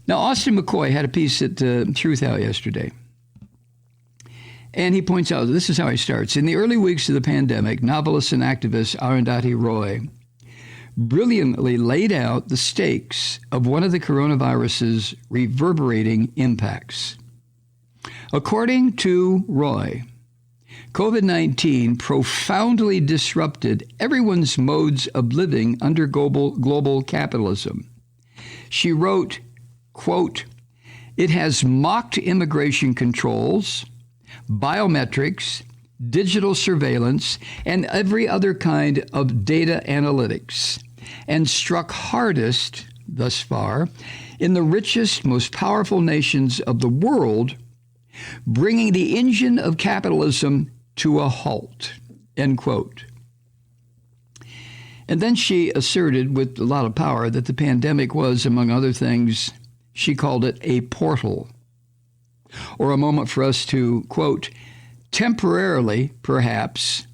Now, Austin McCoy had a piece at Truth Out yesterday. And he points out, this is how he starts. In the early weeks of the pandemic, novelist and activist Arundhati Roy brilliantly laid out the stakes of one of the coronavirus's reverberating impacts. According to Roy, COVID-19 profoundly disrupted everyone's modes of living under global capitalism. She wrote, quote, "It has mocked immigration controls, biometrics, digital surveillance, and every other kind of data analytics, and struck hardest, thus far, in the richest, most powerful nations of the world, bringing the engine of capitalism to a halt," end quote. And then she asserted with a lot of power that the pandemic was, among other things, she called it a portal, or a moment for us to, quote, "temporarily, perhaps,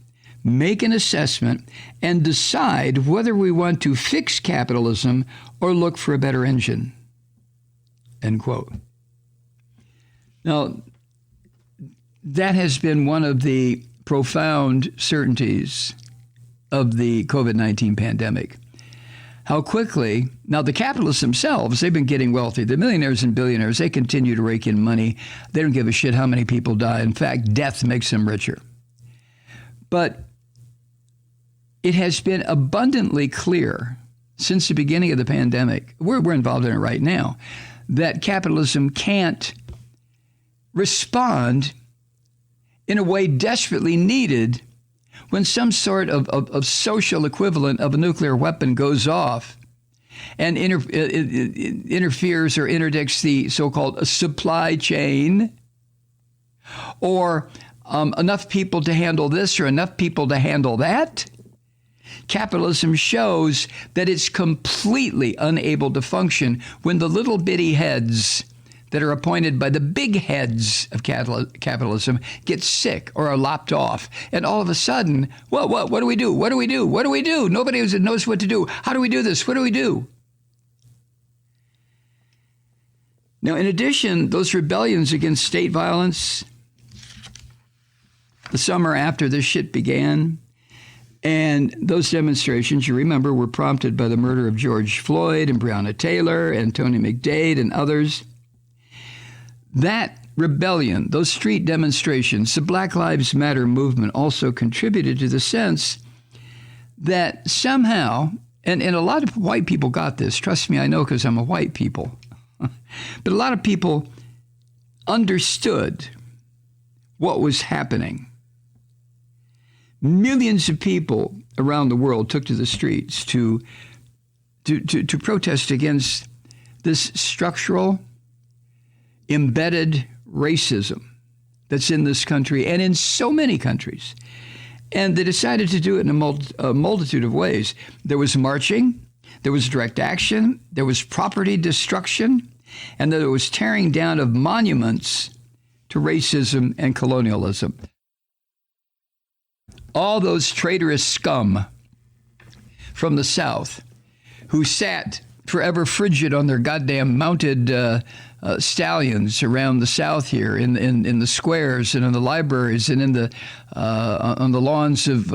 make an assessment and decide whether we want to fix capitalism or look for a better engine," end quote. Now, that has been one of the profound certainties of the COVID-19 pandemic. How quickly, now the capitalists themselves, they've been getting wealthy. The millionaires and billionaires, they continue to rake in money. They don't give a shit how many people die. In fact, death makes them richer. But it has been abundantly clear since the beginning of the pandemic, we're involved in it right now, that capitalism can't respond in a way desperately needed when some sort of social equivalent of a nuclear weapon goes off and interferes or interdicts the so-called supply chain, or enough people to handle this or enough people to handle that, capitalism shows that it's completely unable to function when the little bitty heads that are appointed by the big heads of capitalism get sick or are lopped off. And all of a sudden, well, what do we do? What do we do? What do we do? Nobody knows what to do. How do we do this? What do we do? Now, in addition, those rebellions against state violence, the summer after this shit began, and those demonstrations, you remember, were prompted by the murder of George Floyd and Breonna Taylor and Tony McDade and others. That rebellion, those street demonstrations, the Black Lives Matter movement also contributed to the sense that somehow, and a lot of white people got this, trust me, I know because I'm a white people, but a lot of people understood what was happening. Millions of people around the world took to the streets to protest against this structural, embedded racism that's in this country and in so many countries. And they decided to do it in a multitude of ways. There was marching, there was direct action, there was property destruction, and there was tearing down of monuments to racism and colonialism. All those traitorous scum from the South who sat forever frigid on their goddamn mounted stallions around the South here, in the squares and in the libraries and in the on the lawns of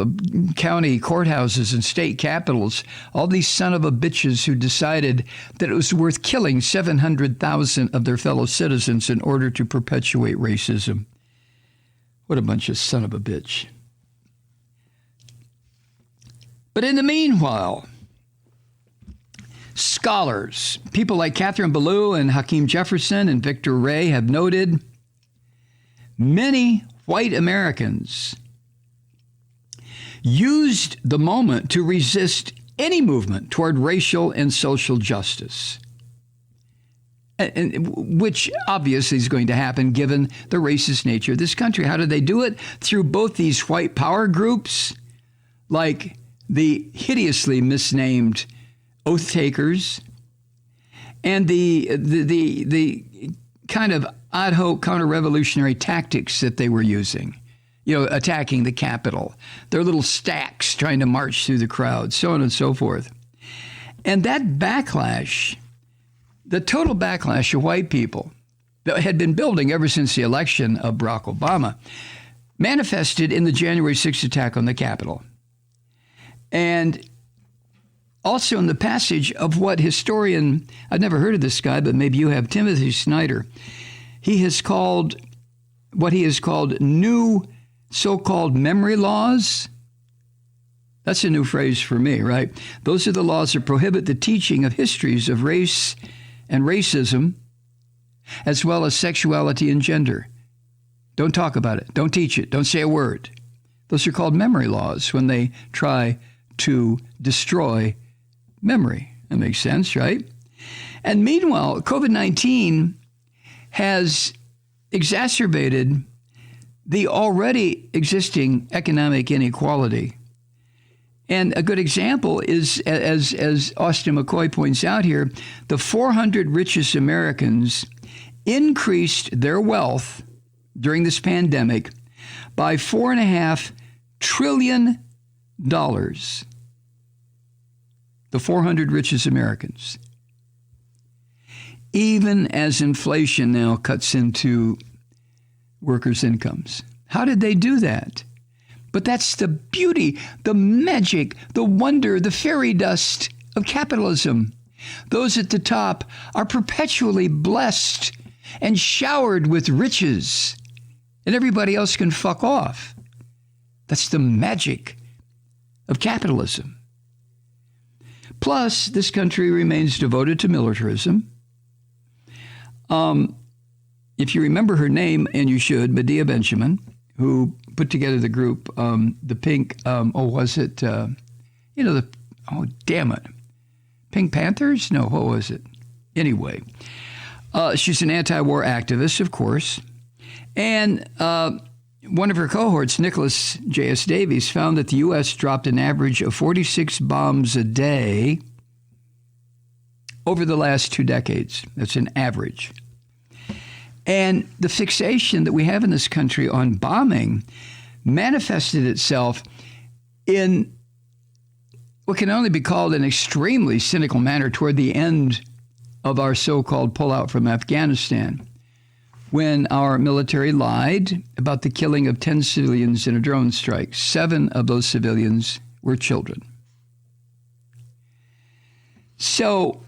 county courthouses and state capitals. All these son of a bitches who decided that it was worth killing 700,000 of their fellow citizens in order to perpetuate racism. What a bunch of son of a bitch. But in the meanwhile, scholars, people like Catherine Ballou and Hakeem Jefferson and Victor Ray have noted many white Americans used the moment to resist any movement toward racial and social justice, which obviously is going to happen given the racist nature of this country. How did they do it? Through both these white power groups, like the hideously misnamed Oath Takers, and the kind of ad hoc counter-revolutionary tactics that they were using, attacking the Capitol, their little stacks trying to march through the crowd, so on and so forth. And that backlash the total backlash of white people that had been building ever since the election of Barack Obama manifested in the January 6th attack on the Capitol. And also in the passage of what historian, I've never heard of this guy, but maybe you have, Timothy Snyder. He has called what he has called new so-called memory laws. That's a new phrase for me, right? Those are the laws that prohibit the teaching of histories of race and racism, as well as sexuality and gender. Don't talk about it. Don't teach it. Don't say a word. Those are called memory laws when they try to destroy memory. That makes sense, right? And meanwhile, COVID-19 has exacerbated the already existing economic inequality. And a good example is, as Austin McCoy points out here, the 400 richest Americans increased their wealth during this pandemic by $4.5 trillion. The 400 richest Americans. Even as inflation now cuts into workers' incomes. How did they do that? But that's the beauty, the magic, the wonder, the fairy dust of capitalism. Those at the top are perpetually blessed and showered with riches, and everybody else can fuck off. That's the magic of capitalism. Plus, this country remains devoted to militarism. If you remember her name, and you should, Medea Benjamin, who put together the group, the Pink, Pink Panthers? No, what was it? Anyway, she's an anti-war activist, of course. And one of her cohorts, Nicholas J.S. Davies, found that the U.S. dropped an average of 46 bombs a day over the last 2 decades. That's an average. And the fixation that we have in this country on bombing manifested itself in what can only be called an extremely cynical manner toward the end of our so-called pullout from Afghanistan, when our military lied about the killing of 10 civilians in a drone strike. 7 of those civilians were children. So,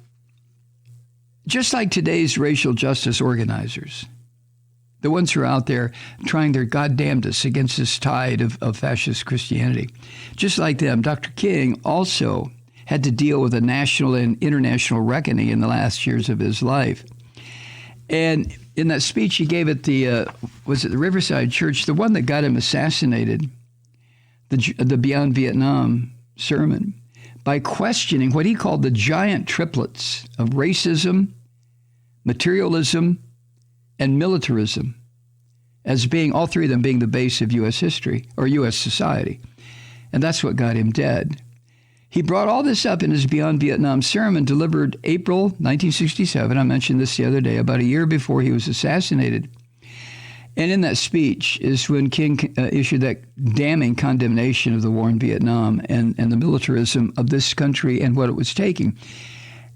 just like today's racial justice organizers, the ones who are out there trying their goddamnedest against this tide of fascist Christianity, just like them, Dr. King also had to deal with a national and international reckoning in the last years of his life. And in that speech he gave at the Riverside Church, the one that got him assassinated, the Beyond Vietnam sermon, by questioning what he called the giant triplets of racism, materialism, and militarism, as being, all 3 of them being the base of U.S. history or U.S. society. And that's what got him dead. He brought all this up in his Beyond Vietnam sermon delivered April 1967. I mentioned this the other day, about a year before he was assassinated. And in that speech is when King issued that damning condemnation of the war in Vietnam and the militarism of this country and what it was taking.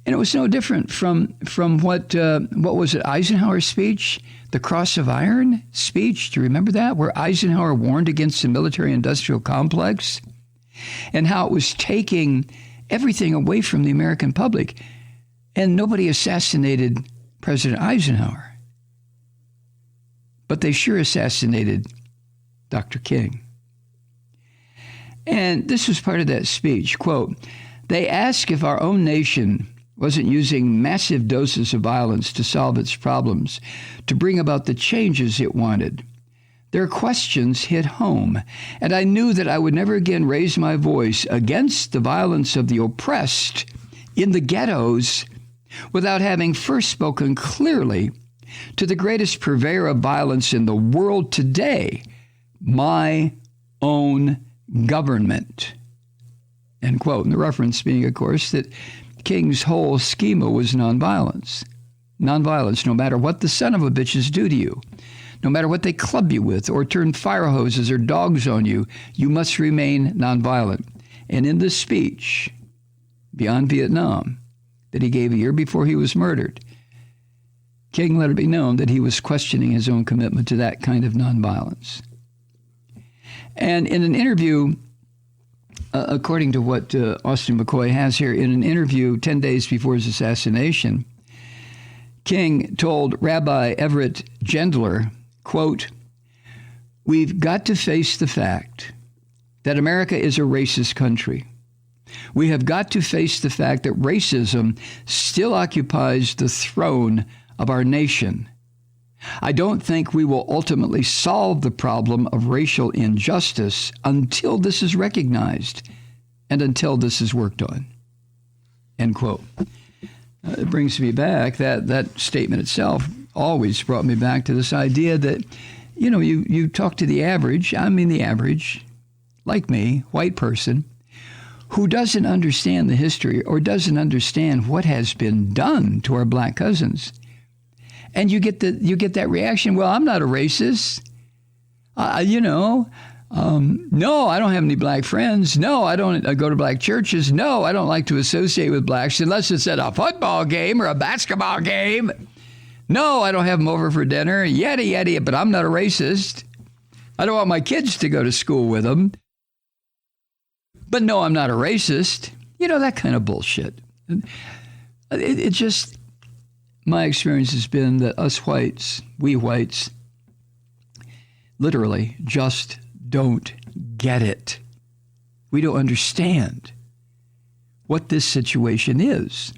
And it was no different from what was it, Eisenhower's speech, the Cross of Iron speech. Do you remember that? Where Eisenhower warned against the military-industrial complex and how it was taking everything away from the American public. And nobody assassinated President Eisenhower. But they sure assassinated Dr. King. And this was part of that speech. Quote, "They ask if our own nation wasn't using massive doses of violence to solve its problems, to bring about the changes it wanted. Their questions hit home, and I knew that I would never again raise my voice against the violence of the oppressed in the ghettos without having first spoken clearly to the greatest purveyor of violence in the world today, my own government." End quote. And the reference being, of course, that King's whole schema was nonviolence. Nonviolence, no matter what the son of a bitches do to you, no matter what they club you with or turn fire hoses or dogs on you, you must remain nonviolent. And in this speech, Beyond Vietnam, that he gave a year before he was murdered, King let it be known that he was questioning his own commitment to that kind of nonviolence. And in an interview, according to what Austin McCoy has here, in an interview 10 days before his assassination, King told Rabbi Everett Gendler, quote, "We've got to face the fact that America is a racist country. We have got to face the fact that racism still occupies the throne of our nation. I don't think we will ultimately solve the problem of racial injustice until this is recognized and until this is worked on." End quote. It brings me back, that statement itself always brought me back to this idea that, you talk to the average, like me, white person, who doesn't understand the history or doesn't understand what has been done to our black cousins. And you get that reaction, well, I'm not a racist. No, I don't have any black friends. No, I don't go to black churches. No, I don't like to associate with blacks unless it's at a football game or a basketball game. No, I don't have them over for dinner. Yada, yada, but I'm not a racist. I don't want my kids to go to school with them. But no, I'm not a racist. That kind of bullshit. It just... My experience has been that we whites, literally just don't get it. We don't understand what this situation is.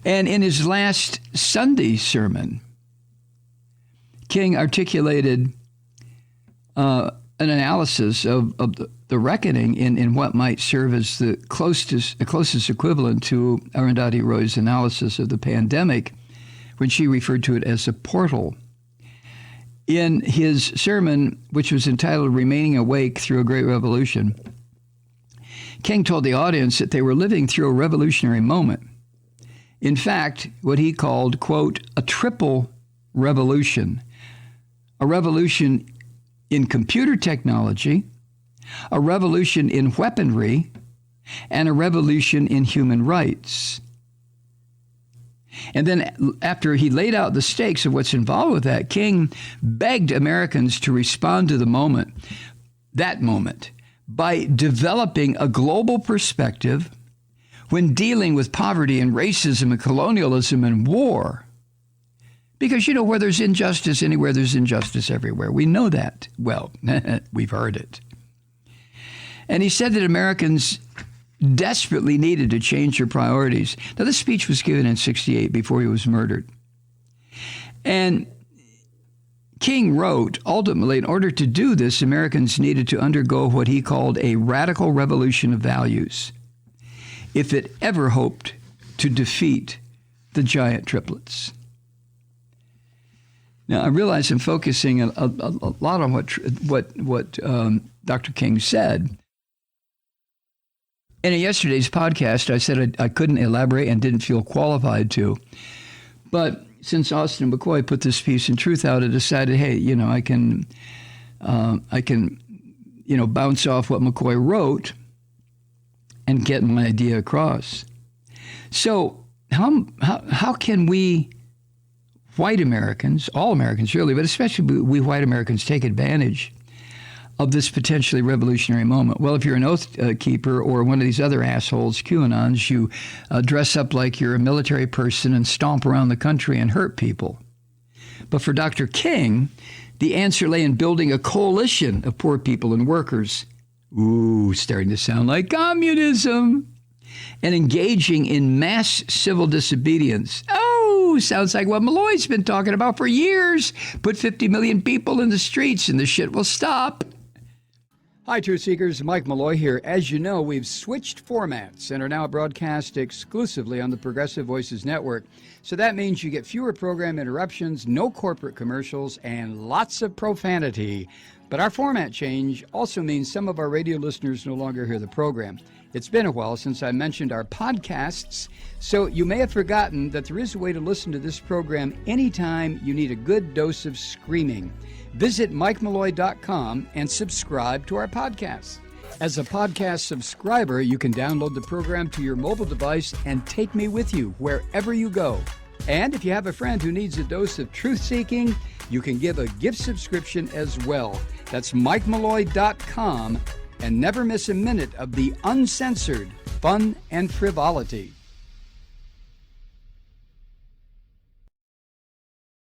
And in his last Sunday sermon, King articulated an analysis of the reckoning in what might serve as the closest equivalent to Arundhati Roy's analysis of the pandemic, when she referred to it as a portal. In his sermon, which was entitled "Remaining Awake Through a Great Revolution," King told the audience that they were living through a revolutionary moment. In fact, what he called, quote, a triple revolution. A revolution in computer technology, a revolution in weaponry, and a revolution in human rights. And then after he laid out the stakes of what's involved with that, King begged Americans to respond to that moment, by developing a global perspective when dealing with poverty and racism and colonialism and war. Because, where there's injustice anywhere, there's injustice everywhere. We know that. Well, we've heard it. And he said that Americans desperately needed to change their priorities. Now, this speech was given in 1968 before he was murdered. And King wrote, ultimately, in order to do this, Americans needed to undergo what he called a radical revolution of values, if it ever hoped to defeat the giant triplets. Now, I realize I'm focusing a lot on what Dr. King said. And in yesterday's podcast, I said I couldn't elaborate and didn't feel qualified to. But since Austin McCoy put this piece in Truth out, I decided, hey, I can bounce off what McCoy wrote and get my idea across. So how can we white Americans, all Americans really, but especially we white Americans, take advantage of this potentially revolutionary moment? Well, if you're an oath keeper or one of these other assholes, QAnons, you dress up like you're a military person and stomp around the country and hurt people. But for Dr. King, the answer lay in building a coalition of poor people and workers. Ooh, starting to sound like communism. And engaging in mass civil disobedience. Oh, sounds like what Malloy's been talking about for years. Put 50 million people in the streets and the shit will stop. Hi, Truth Seekers. Mike Malloy here. As you know, we've switched formats and are now broadcast exclusively on the Progressive Voices Network. So that means you get fewer program interruptions, no corporate commercials, and lots of profanity. But our format change also means some of our radio listeners no longer hear the program. It's been a while since I mentioned our podcasts, so you may have forgotten that there is a way to listen to this program anytime you need a good dose of screaming. Visit MikeMalloy.com and subscribe to our podcast. As a podcast subscriber, you can download the program to your mobile device and take me with you wherever you go. And if you have a friend who needs a dose of truth-seeking, you can give a gift subscription as well. That's MikeMalloy.com, and never miss a minute of the uncensored fun and frivolity.